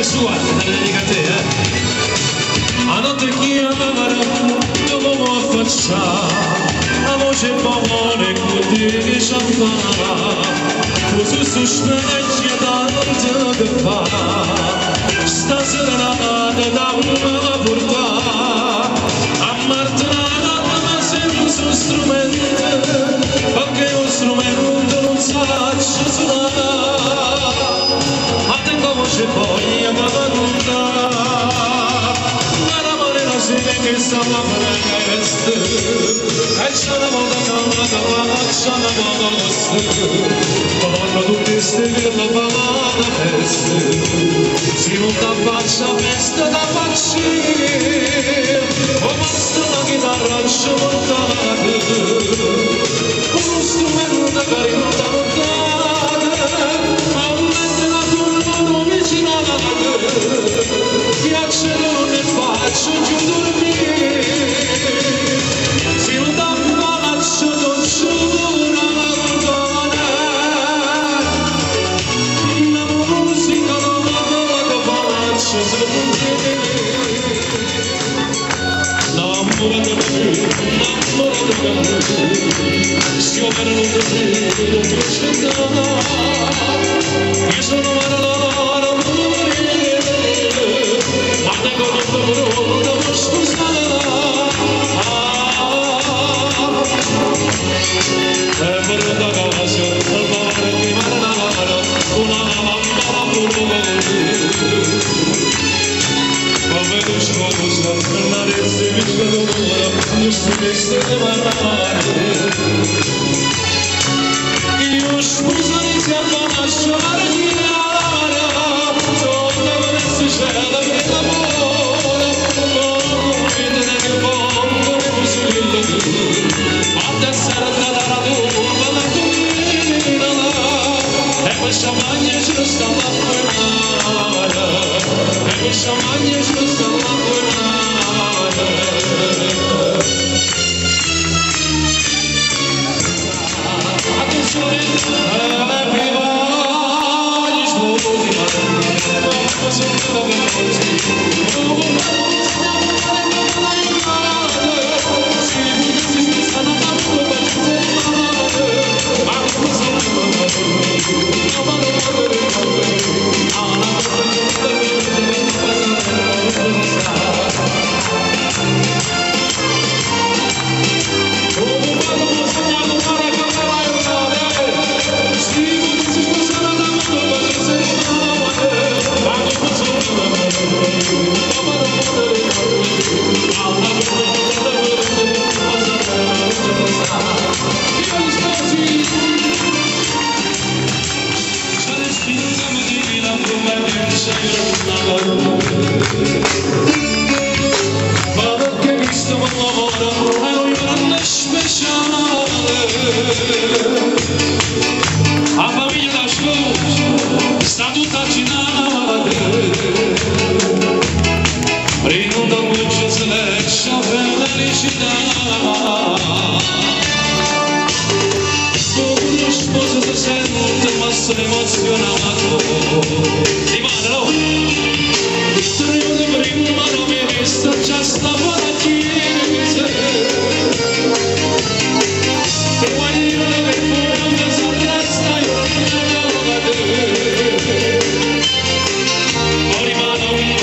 Sua, te la dedica a te, A notte chiamara, dovevo affacciare, a voce buona che chantava, così su specchia tanto che fa, stasera nata da una portata, a martellare ma senza un strumento, perché un strumento non sa suonare. Voce poi a cavalluta, la morena si che stava a presto, e c'è una volta che c'è una volta vanno tutti questi che la fanno festa, si monta faccia festa da faccia, o basta una chitarra sciolta, uno strumento carino da lontano, piacciono ne faccio giù dormire, si non dà palazzo non c'una lontana, la musica non la palazzo sentire, innamorata da me, schiovano non piace io sono maralaro, ma tengo l'opportunità non scusare, e per la casa, al mare di Maranaro, una mamma come tu scusa, per la rete mi scusa, io stessi di Maranaro, io scusa di siamo a lasciare di là, sotto questo cielo che l'amore, come te ne voglio così, ma te sarà la tua, la tua, e questa maglia ci sta a tornare, e questa maglia ci sta a tornare. A famiglia da Sciù sta tutta cinata, rinuda voce se lascia per felicità, come uno sposo si sente ma sono emozionato, rimanelo, trio di prima non mi hai visto, già stavo alla chiesa, e guaglione per fuori si arresta e ora mano mi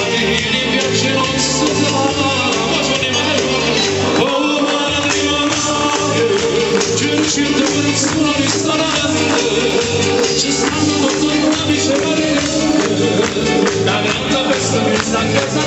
piace non si sa, ma sono di mano, oh mano di mano, c'è un persona di ristorante, ci stanno tutti i amici parenti, la grande festa che sta a casa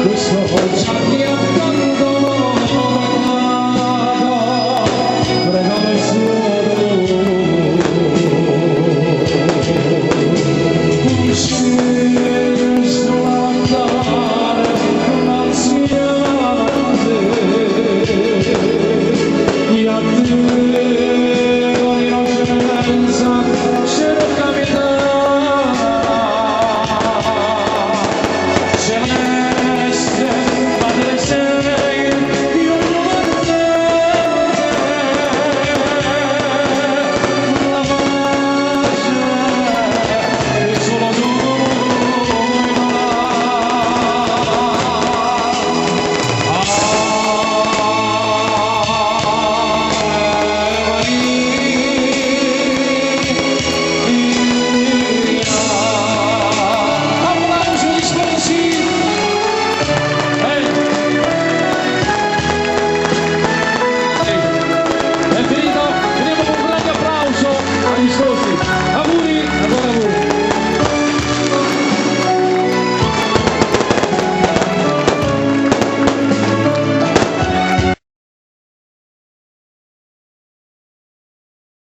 Questo